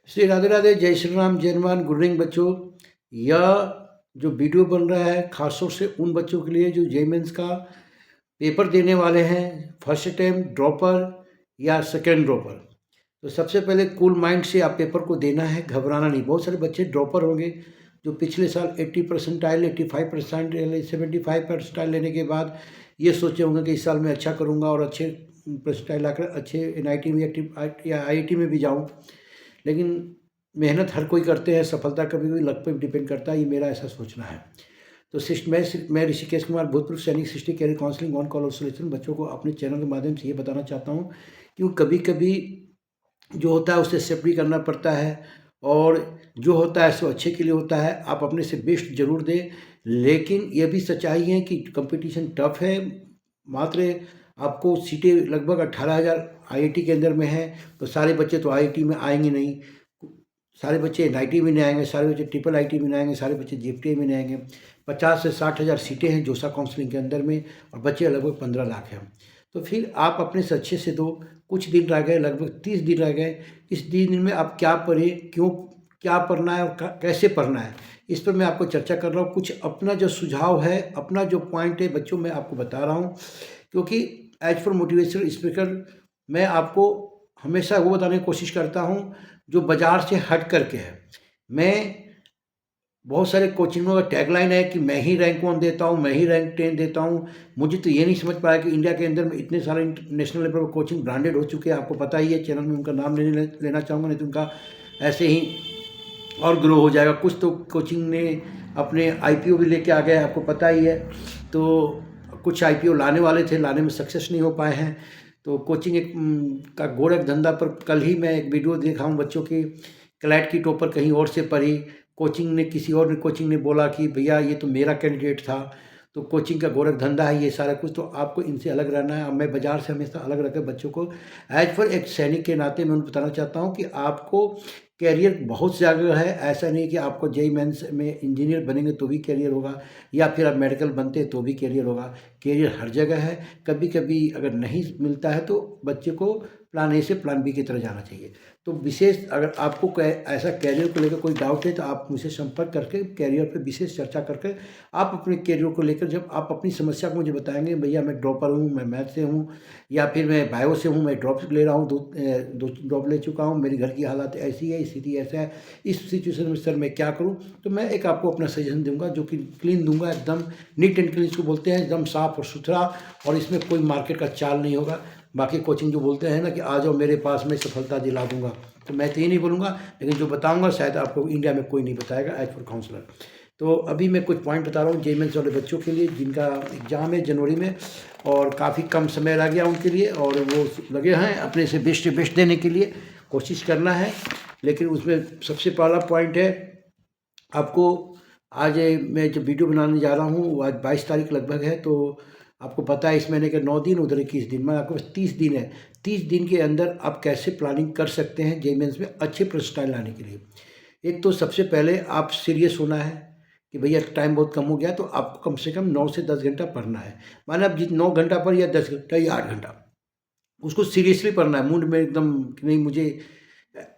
श्री राधे राधे, जय श्री राम, जय Hanuman. Good evening बच्चों। यह जो वीडियो बन रहा है खासतौर से उन बच्चों के लिए जो जेईई मेंस का पेपर देने वाले हैं, फर्स्ट अटेम्प्ट ड्रॉपर या सेकेंड ड्रॉपर। तो सबसे पहले कूल माइंड से आप पेपर को देना है, घबराना नहीं। बहुत सारे बच्चे ड्रॉपर होंगे जो पिछले साल 80% 85% 75% लेने के बाद ये सोचे होंगे कि इस साल मैं अच्छा करूँगा और अच्छे परसेंटाइल लाकर अच्छे एनआईटी में या आईआईटी में भी जाऊँ। लेकिन मेहनत हर कोई करते हैं, सफलता कभी कभी लक पे भी डिपेंड करता है, ये मेरा ऐसा सोचना है। तो मैं ऋषिकेश कुमार, भूतपूर्व सैनिक, सिस्टी कैरियर काउंसलिंग ऑन कॉल और सोल्यूशन बच्चों को अपने चैनल के माध्यम से ये बताना चाहता हूँ कि कभी कभी जो होता है उसे एक्सेप्ट भी करना पड़ता है, और जो होता है सो अच्छे के लिए होता है। आप अपने से बेस्ट जरूर दें, लेकिन ये भी सच्चाई है कि कंपटीशन टफ है। मात्र आपको सीटें लगभग 18,000 आईआईटी के अंदर में है, तो सारे बच्चे तो आईआईटी में आएंगे नहीं, सारे बच्चे एनआईटी में नहीं आएंगे, सारे बच्चे ट्रिपल आईटी में नहीं आएंगे, सारे बच्चे जेएफटी में नहीं आएंगे। 50 से 60,000 सीटें हैं जोसा काउंसलिंग के अंदर में, और बच्चे लगभग 15 लाख हैं। तो फिर आप अपने से अच्छे से दो। कुछ दिन रह गए, लगभग 30 दिन रह गए। इस 30 दिन में आप क्या पढ़े, क्यों, क्या पढ़ना है और कैसे पढ़ना है, इस पर मैं आपको चर्चा कर रहा हूँ। कुछ अपना जो सुझाव है, अपना जो पॉइंट है बच्चों, मैं आपको बता रहा हूँ। क्योंकि एज फॉर मोटिवेशनल स्पीकर मैं आपको हमेशा वो बताने की कोशिश करता हूँ जो बाजार से हट करके है। मैं बहुत सारे कोचिंगों का टैगलाइन है कि मैं ही रैंक 1 देता हूँ, मैं ही रैंक 10 देता हूँ। मुझे तो ये नहीं समझ पाया कि इंडिया के अंदर में इतने सारे इंटरनेशनल लेवल पर कोचिंग ब्रांडेड हो चुके हैं। आपको पता ही है, चैनल में उनका नाम लेना चाहूँगा, नहीं तो उनका ऐसे ही और ग्रो हो जाएगा। कुछ तो कोचिंग ने अपने आईपीओ भी लेके आ गए, आपको पता ही है। तो कुछ आईपीओ लाने वाले थे, लाने में सक्सेस नहीं हो पाए हैं। तो कोचिंग का गोरख धंधा पर कल ही मैं एक वीडियो देखा हूँ बच्चों की। क्लैट की टॉपर कहीं और से पढ़ी, कोचिंग ने किसी और कोचिंग ने बोला कि भैया ये तो मेरा कैंडिडेट था। तो कोचिंग का गोरख धंधा है ये सारा कुछ। तो आपको इनसे अलग रहना है। मैं बाज़ार से हमेशा अलग रखकर बच्चों को एज पर एक सैनिक के नाते मैं उनको बताना चाहता हूँ कि आपको कैरियर बहुत जगह है। ऐसा नहीं कि आपको जेईई मेंस में इंजीनियर बनेंगे तो भी कैरियर होगा, या फिर आप मेडिकल बनते हैं तो भी कैरियर होगा। कैरियर हर जगह है। कभी कभी अगर नहीं मिलता है तो बच्चे को प्लान ए से प्लान बी की तरह जाना चाहिए। तो विशेष अगर आपको ऐसा कैरियर को लेकर कोई डाउट है तो आप मुझसे संपर्क करके कैरियर पर विशेष चर्चा करके आप अपने कैरियर को लेकर, जब आप अपनी समस्या को मुझे बताएंगे, भैया मैं ड्रॉपर हूँ, मैं मैथ से हूँ, या फिर मैं बायो से हूँ, मैं ड्रॉप ले रहा हूँ, दो ड्रॉप ले चुका हूँ, मेरी घर की हालत ऐसी है, स्थिति ऐसा है, इस सिचुएशन में सर मैं क्या करूँ, तो मैं एक आपको अपना सजेशन दूंगा जो कि क्लीन दूंगा, एकदम नीट एंड क्लीन इसको बोलते हैं, एकदम साफ और सुथरा। और इसमें कोई मार्केट का चाल नहीं होगा। बाकी कोचिंग जो बोलते हैं ना कि आ जाओ मेरे पास, मैं सफलता दिला दूंगा, तो मैं तो ये नहीं बोलूँगा, लेकिन जो बताऊँगा शायद आपको इंडिया में कोई नहीं बताएगा एज फॉर काउंसलर। तो अभी मैं कुछ पॉइंट बता रहा हूँ जेईई मेंस वाले बच्चों के लिए जिनका एग्ज़ाम है जनवरी में, और काफ़ी कम समय रह गया उनके लिए, और वो लगे हैं अपने से बेस्ट देने के लिए कोशिश करना है। लेकिन उसमें सबसे पहला पॉइंट है, आपको आज मैं जब वीडियो बनाने जा रहा हूँ वो आज 22 तारीख लगभग है, तो आपको पता है इस महीने के 9 दिन, उधर 21 दिन, मैं आपके पास 30 दिन है। 30 दिन के अंदर आप कैसे प्लानिंग कर सकते हैं जेईई मेंस में अच्छे परसेंटाइल लाने के लिए। एक तो सबसे पहले आप सीरियस होना है कि भैया टाइम बहुत कम हो गया, तो आपको कम से कम 9 से 10 घंटा पढ़ना है। माने आप 9 घंटा पर या 10 घंटा या 8 घंटा, उसको सीरियसली पढ़ना है, मूड में एकदम कि नहीं मुझे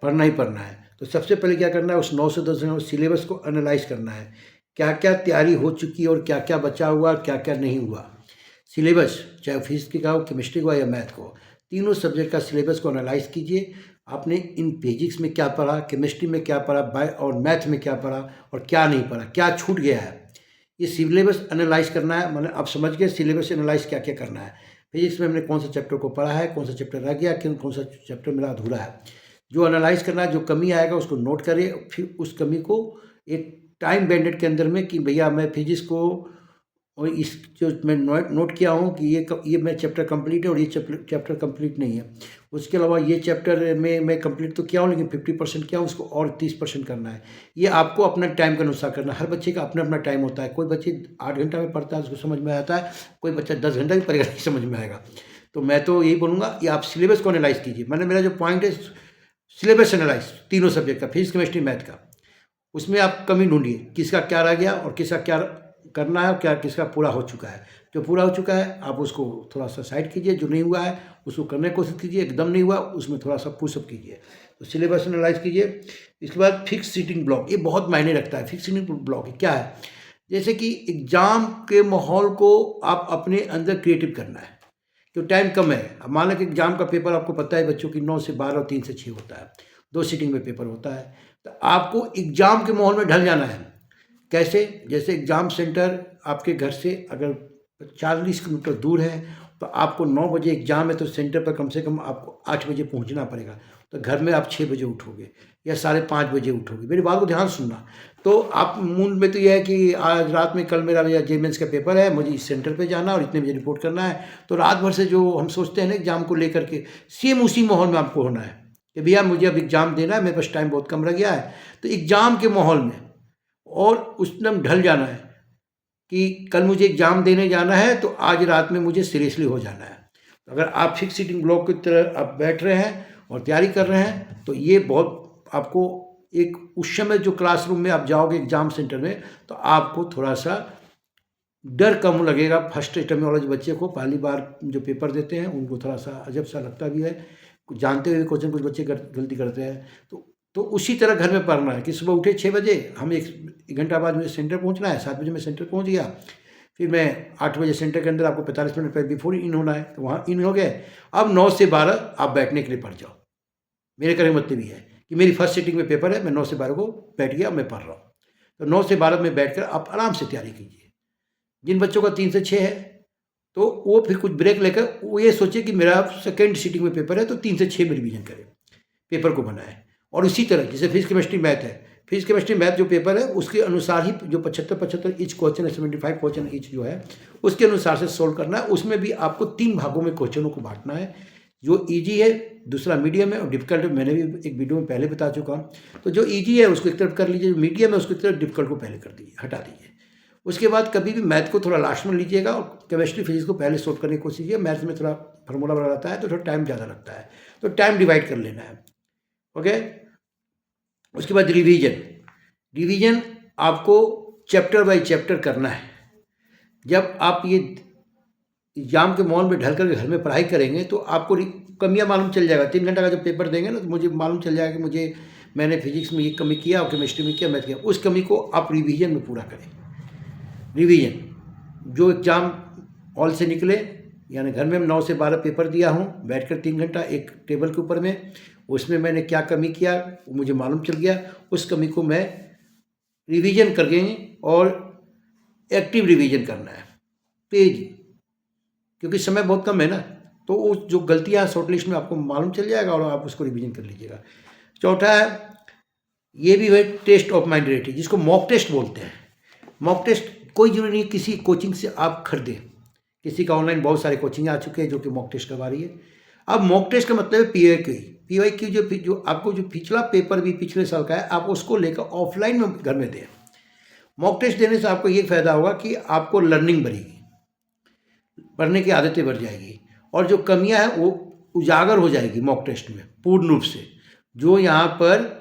पढ़ना ही पढ़ना है। तो सबसे पहले क्या करना है, उस 9 से 10 घंटे सिलेबस को एनालाइज करना है, क्या क्या तैयारी हो चुकी है और क्या क्या बचा हुआ, क्या क्या नहीं हुआ। सिलेबस चाहे फिजिक्स का हो, केमिस्ट्री का हो या मैथ को, तीनों सब्जेक्ट का सिलेबस को एनालाइज कीजिए। आपने इन फिजिक्स में क्या पढ़ा, केमिस्ट्री में क्या पढ़ा, बायो और मैथ में क्या पढ़ा, और क्या नहीं पढ़ा, क्या छूट गया है, ये सिलेबस एनालाइज करना है। मतलब आप समझ गए सिलेबस एनालाइज क्या क्या करना है। फिजिक्स में हमने कौन सा चैप्टर को पढ़ा है, कौन सा चैप्टर रह गया, कौन सा चैप्टर मेरा अधूरा है, जो एनालाइज करना है। जो कमी आएगा उसको नोट करें, फिर उस कमी को एक टाइम बैंडेड के अंदर में कि भैया मैं फिजिक्स को, और इस जो मैं नोट किया हूँ कि ये मैं चैप्टर कंप्लीट है और ये चैप्टर कंप्लीट नहीं है। उसके अलावा ये चैप्टर में मैं कंप्लीट तो किया हूँ लेकिन 50% किया हूँ, उसको और 30% करना है। ये आपको अपना टाइम के अनुसार करना है। हर बच्चे का अपना अपना टाइम होता है। कोई बच्चे 8 घंटा में पढ़ता है, उसको समझ में आता है, कोई बच्चा 10 घंटा भी पढ़ेगा नहीं समझ में आएगा। तो मैं तो यही बोलूँगा कि आप सिलेबस को एनालाइज कीजिए। मैंने मेरा जो पॉइंट है सिलेबस एनालाइज तीनों सब्जेक्ट का, फिजिक्स केमिस्ट्री मैथ का, उसमें आप कमी ढूंढिए, किसका क्या रह गया और किसका क्या करना है और क्या किसका पूरा हो चुका है। जो पूरा हो चुका है आप उसको थोड़ा सा साइड कीजिए, जो नहीं हुआ है उसको करने की कोशिश कीजिए, एकदम नहीं हुआ उसमें थोड़ा सा पुशअप कीजिए। तो सिलेबस एनालाइज कीजिए। इसके बाद फिक्स सीटिंग ब्लॉक, ये बहुत मायने रखता है। फिक्स सीटिंग ब्लॉक क्या है? जैसे कि एग्ज़ाम के माहौल को आप अपने अंदर क्रिएटिव करना है, तो टाइम कम है। अब मान लें कि एग्ज़ाम का पेपर आपको पता है बच्चों की 9 से 12 और 3 से 6 होता है, 2 सीटिंग में पेपर होता है। तो आपको एग्ज़ाम के माहौल में ढल जाना है। कैसे? जैसे एग्ज़ाम सेंटर आपके घर से अगर 40 किलोमीटर दूर है, तो आपको 9 बजे एग्ज़ाम है, तो सेंटर पर कम से कम आपको 8 बजे पहुंचना पड़ेगा। तो घर में आप 6 बजे उठोगे या 5:30 बजे उठोगे। मेरी बात को ध्यान सुनना। तो आप मूड में तो यह है कि आज रात में, कल मेरा या जे मेंस का पेपर है, मुझे इस सेंटर पे जाना और इतने बजे रिपोर्ट करना है। तो रात भर से जो हम सोचते हैं ना एग्ज़ाम को लेकर के, सेम उसी माहौल में आपको होना है कि भैया मुझे अब एग्ज़ाम देना है, मेरे पास टाइम बहुत कम रह गया है। तो एग्ज़ाम के माहौल में और उसमें ढल जाना है कि कल मुझे एग्ज़ाम देने जाना है, तो आज रात में मुझे सीरियसली हो जाना है। तो अगर आप फिक्स सीटिंग ब्लॉक की तरह आप बैठ रहे हैं और तैयारी कर रहे हैं, तो ये बहुत आपको एक उस समय जो क्लासरूम में आप जाओगे एग्ज़ाम सेंटर में, तो आपको थोड़ा सा डर कम लगेगा। फर्स्ट टर्मिनोलॉजी बच्चे को पहली बार जो पेपर देते हैं उनको थोड़ा सा अजब सा लगता भी है, कुछ जानते हुए क्वेश्चन कुछ बच्चे गलती करते हैं। तो उसी तरह घर में पढ़ना है कि सुबह उठे 6 बजे, हम एक घंटा बाद मुझे सेंटर पहुंचना है, 7 बजे मैं सेंटर पहुंच गया। फिर मैं 8 बजे सेंटर के अंदर, आपको 45 मिनट पहले बिफोर इन होना है, तो वहाँ इन हो गए। अब 9 से 12 आप बैठने के लिए पढ़ जाओ। मेरे कहने का मतलब ये है कि मेरी फर्स्ट सीटिंग में पेपर है, मैं 9 से 12 को बैठ गया, मैं पढ़ रहा हूँ। तो 9 से 12 में बैठकर आप आराम से तैयारी कीजिए। जिन बच्चों का 3 से 6 है, तो वो फिर कुछ ब्रेक लेकर वो ये सोचे कि मेरा सेकेंड सीटिंग में पेपर है, तो 3 से 6 में रिवीजन करें, पेपर को बनाए। और इसी तरह जैसे फिजिक्स केमिस्ट्री मैथ है, फिजिक्स केमिस्ट्री मैथ जो पेपर है उसके अनुसार ही जो 75 ईच क्वेश्चन है, 75 क्वेश्चन ईच जो है उसके अनुसार से सोल्व करना है। उसमें भी आपको 3 भागों में क्वेश्चनों को बांटना है, जो ईजी है, दूसरा मीडियम है और डिफिकल्ट है। मैंने भी एक वीडियो में पहले बता चुका हूँ। तो जो ईजी है उसको एक तरफ कर लीजिए, जो मीडियम है उसको एक तरफ, डिफिकल्ट को पहले कर दीजिए, हटा दीजिए। उसके बाद कभी भी मैथ को थोड़ा लास्ट में लीजिएगा और केमिस्ट्री फिजिक्स को पहले सोल्व करने की कोशिश कीजिए। मैथ में थोड़ा फार्मूला बना रहता है तो थोड़ा टाइम ज़्यादा लगता है, तो टाइम डिवाइड कर लेना है। ओके। उसके बाद रिवीजन आपको चैप्टर बाय चैप्टर करना है। जब आप ये एग्जाम के माहौल में ढल कर घर में पढ़ाई करेंगे तो आपको कमियां मालूम चल जाएगा। 3 घंटा का जब पेपर देंगे ना, तो मुझे मालूम चल जाएगा कि मैंने फिजिक्स में ये कमी किया और केमिस्ट्री में किया, मैथ किया। उस कमी को आप रिवीजन में पूरा करें। रिवीजन जो एग्ज़ाम हॉल से निकले, यानी घर में 9 से 12 पेपर दिया हूँ, बैठकर 3 घंटा एक टेबल के ऊपर में, उसमें मैंने क्या कमी किया वो मुझे मालूम चल गया। उस कमी को मैं रिवीजन करके और एक्टिव रिवीजन करना है, तेज, क्योंकि समय बहुत कम है ना। तो वो जो गलतियाँ शॉर्ट लिस्ट में आपको मालूम चल जाएगा और आप उसको रिवीजन कर लीजिएगा। चौथा है, ये भी है टेस्ट ऑफ माइंड रेट, जिसको मॉक टेस्ट बोलते हैं। मॉक टेस्ट कोई जरूरी नहीं किसी कोचिंग से आप खरीदें, किसी का ऑनलाइन बहुत सारे कोचिंग आ चुके हैं जो कि मॉक टेस्ट करवा रही है। अब मॉक टेस्ट का मतलब है PYQ जो आपको जो पिछला पेपर भी पिछले साल का है, आप उसको लेकर ऑफलाइन में घर में दें। मॉक टेस्ट देने से आपको ये फ़ायदा होगा कि आपको लर्निंग बढ़ेगी, पढ़ने की आदतें बढ़ जाएगी और जो कमियां हैं वो उजागर हो जाएगी मॉक टेस्ट में पूर्ण रूप से। जो यहाँ पर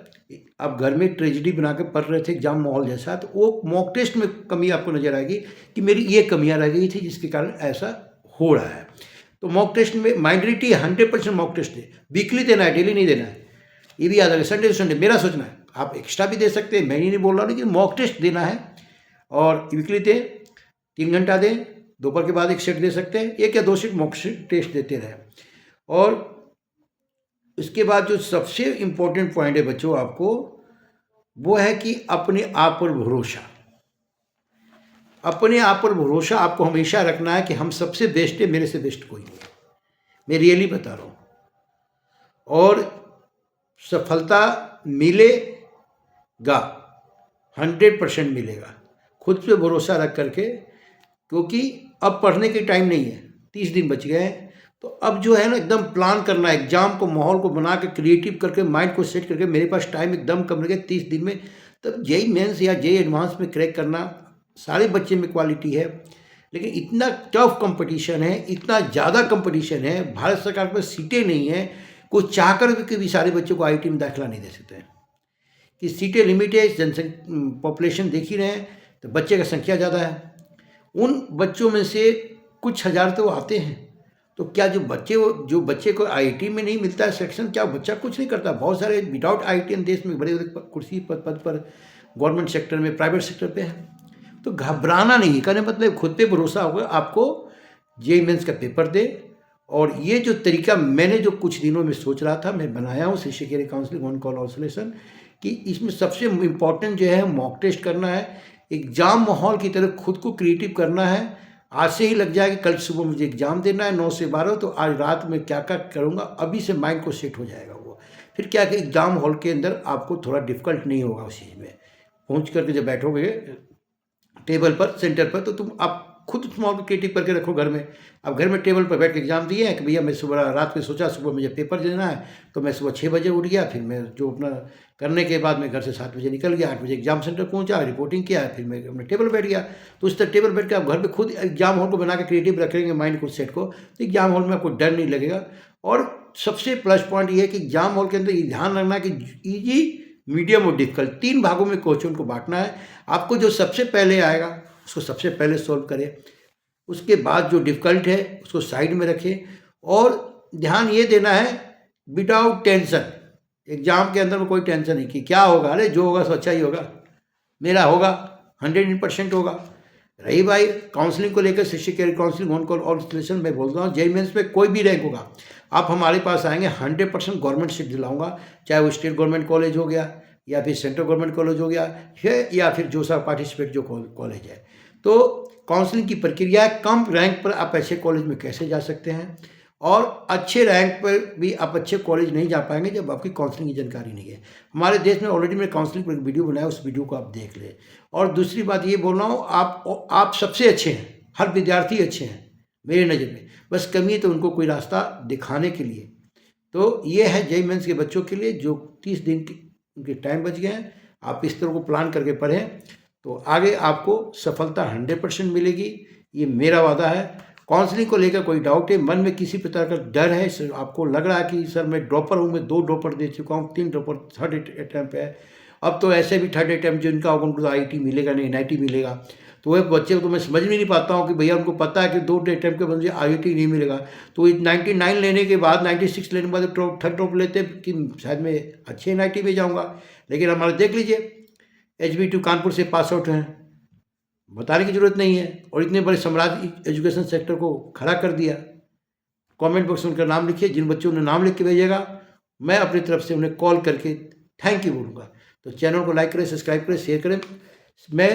आप घर में ट्रेजेडी बना के पढ़ रहे थे एग्जाम माहौल जैसा, तो वो मॉक टेस्ट में कमी आपको नजर आएगी कि मेरी ये कमियां रह गई थी जिसके कारण ऐसा हो रहा है। तो मॉक टेस्ट में माइंडरिटी 100% मॉक टेस्ट दे, वीकली देना है, डेली नहीं देना है। ये भी याद रखें, संडे टू संडे मेरा सोचना है। आप एक्स्ट्रा भी दे सकते हैं, मैं ही नहीं बोल रहा, लेकिन मॉक टेस्ट देना है और वीकली दें, 3 घंटा दें, दोपहर के बाद एक सेट दे सकते हैं, 1 या 2 सेट मॉक टेस्ट देते रहे। और इसके बाद जो सबसे इम्पोर्टेंट पॉइंट है बच्चों आपको, वो है कि अपने आप पर भरोसा। अपने आप पर भरोसा आपको हमेशा रखना है कि हम सबसे बेस्ट है, मेरे से बेस्ट कोई नहीं। मैं रियली बता रहा हूँ। और सफलता मिलेगा, 100% मिलेगा, खुद पे भरोसा रख करके। क्योंकि अब पढ़ने के टाइम नहीं है, 30 दिन बच गए हैं। तो अब जो है ना एकदम प्लान करना है, एग्जाम को माहौल को बना के क्रिएटिव करके माइंड को सेट करके, मेरे पास टाइम एकदम कम लगे 30 दिन में, तब जेईई मेंस या जेईई एडवांस में क्रैक करना। सारे बच्चे में क्वालिटी है, लेकिन इतना टफ कंपटीशन है, इतना ज़्यादा कंपटीशन है, भारत सरकार पर सीटें नहीं है, कोई चाह कर भी सारे बच्चों को IIT में दाखिला नहीं दे सकते हैं कि सीटें लिमिट है। जनसंख्या पॉपुलेशन देख ही रहे हैं, तो बच्चे का संख्या ज़्यादा है। उन बच्चों में से कुछ हज़ार तो आते हैं तो क्या जो बच्चे को आईआईटी में नहीं मिलता है सेक्शन, क्या बच्चा कुछ नहीं करता? बहुत सारे विदाउट आईआईटी देश में बड़े बड़े कुर्सी पद पर गवर्नमेंट सेक्टर में, प्राइवेट सेक्टर पे है। तो घबराना नहीं, कहने मतलब खुद पे भरोसा होगा आपको। जेईई मेंस का पेपर दे, और ये जो तरीका मैंने जो कुछ दिनों में सोच रहा था, मैं बनाया हूँ शिक्षक career counselling on call association, कि इसमें सबसे इम्पॉर्टेंट जो है मॉक टेस्ट करना है, एग्ज़ाम माहौल की तरह खुद को क्रिएटिव करना है। आज से ही लग जाएगा, कल सुबह मुझे एग्ज़ाम देना है 9 से 12, तो आज रात में क्या क्या करूँगा, अभी से माइंड को सेट हो जाएगा वो। फिर क्या कि एग्ज़ाम हॉल के अंदर आपको थोड़ा डिफ़िकल्ट नहीं होगा उस चीज़ में। पहुँच करके जब बैठोगे टेबल पर, सेंटर पर, तो तुम आप खुद स्मॉल क्रिएटिव करके रखो घर में। अब घर में टेबल पर बैठ के एग्जाम दिए हैं कि भैया मैं सुबह रात में सोचा सुबह मुझे पेपर देना है, तो मैं सुबह 6 बजे उठ गया, फिर मैं जो अपना करने के बाद मैं घर से 7 बजे निकल गया, 8 बजे एग्जाम सेंटर पहुंचा, रिपोर्टिंग किया, फिर मैं अपने टेबल बैठ गया। तो उस तरह टेबल बैठ के आप घर पे खुद एग्जाम हॉल को बना के क्रिएटिव रखेंगे माइंड को सेट को, तो एग्जाम हॉल में आपको डर नहीं लगेगा। और सबसे प्लस पॉइंट ये है कि एग्जाम हॉल के अंदर ये ध्यान रखना कि ईजी, मीडियम और डिफिकल्ट 3 भागों में क्वेश्चन को बांटना है। आपको जो सबसे पहले आएगा उसको सबसे पहले सॉल्व करें, उसके बाद जो डिफ़िकल्ट है उसको साइड में रखें। और ध्यान ये देना है विदाउट टेंशन, एग्ज़ाम के अंदर में कोई टेंशन नहीं कि क्या होगा, अरे जो होगा सो अच्छा ही होगा, मेरा होगा 100% होगा। रही भाई काउंसलिंग को लेकर, शिक्षक career counselling on call association, मैं बोलता हूँ जेईई मेंस में कोई भी रैंक होगा, आप हमारे पास आएंगे 100% गवर्नमेंट सीट दिलाऊंगा, चाहे वो स्टेट गवर्नमेंट कॉलेज हो गया या फिर सेंट्रल गवर्नमेंट कॉलेज हो गया है, या फिर जो सा पार्टिसिपेट जो कॉलेज है। तो काउंसलिंग की प्रक्रिया है, कम रैंक पर आप अच्छे कॉलेज में कैसे जा सकते हैं, और अच्छे रैंक पर भी आप अच्छे कॉलेज नहीं जा पाएंगे जब आपकी काउंसलिंग की जानकारी नहीं है। हमारे देश में ऑलरेडी मैंने काउंसलिंग पर एक वीडियो बनाया, उस वीडियो को आप देख लें। और दूसरी बात ये बोल रहा हूँ, आप सबसे अच्छे हैं, हर विद्यार्थी अच्छे हैं मेरी नज़र में, बस कमी है तो उनको कोई रास्ता दिखाने के लिए। तो ये है जेईई मेंस के बच्चों के लिए, जो 30 दिन की उनके टाइम बच गए हैं, आप इस तरह को प्लान करके पढ़ें तो आगे आपको सफलता 100% मिलेगी, ये मेरा वादा है। काउंसलिंग को लेकर कोई डाउट है, मन में किसी प्रकार का डर है, सर आपको लग रहा है कि सर मैं ड्रॉपर हूँ, मैं 2 ड्रॉपर दे चुका हूँ, 3 ड्रॉपर, थर्ड अटैम्प्ट है, अब तो ऐसे भी थर्ड अटैम्प्ट जिनका होगा उनको तो आईआईटी मिलेगा नहीं, एनआईटी मिलेगा। तो वह बच्चे को मैं समझ में नहीं पाता हूँ कि भैया उनको पता है कि 2 अटैम्प्ट के मुझे आईआईटी नहीं मिलेगा, तो 99 लेने के बाद, 96 लेने के बाद थर्ड ड्रॉप लेते कि शायद मैं अच्छे एनआईटी में जाऊँगा। लेकिन हमारा देख लीजिए HBT कानपुर से पास आउट हैं, बताने की ज़रूरत नहीं है, और इतने बड़े साम्राज्य एजुकेशन सेक्टर को खड़ा कर दिया। कमेंट बॉक्स में उनका नाम लिखिए, जिन बच्चों ने नाम लिख के भेजेगा मैं अपनी तरफ से उन्हें कॉल करके थैंक यू बोलूँगा। तो चैनल को लाइक करें, सब्सक्राइब करें, शेयर करें। मैं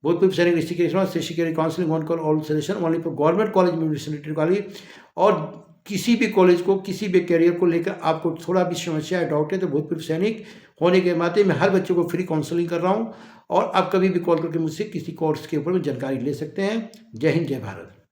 भोजपुर सैनिक डिस्ट्रिक्ट शिक्षक career counselling on call association only for government college university वाली, और किसी भी कॉलेज को, किसी भी कैरियर को लेकर आपको थोड़ा भी समस्या है, डाउट है, तो भूतपूर्व सैनिक होने के नाते मैं हर बच्चों को फ्री काउंसलिंग कर रहा हूं, और आप कभी भी कॉल करके मुझसे किसी कोर्स के ऊपर में जानकारी ले सकते हैं। जय हिंद, जय भारत।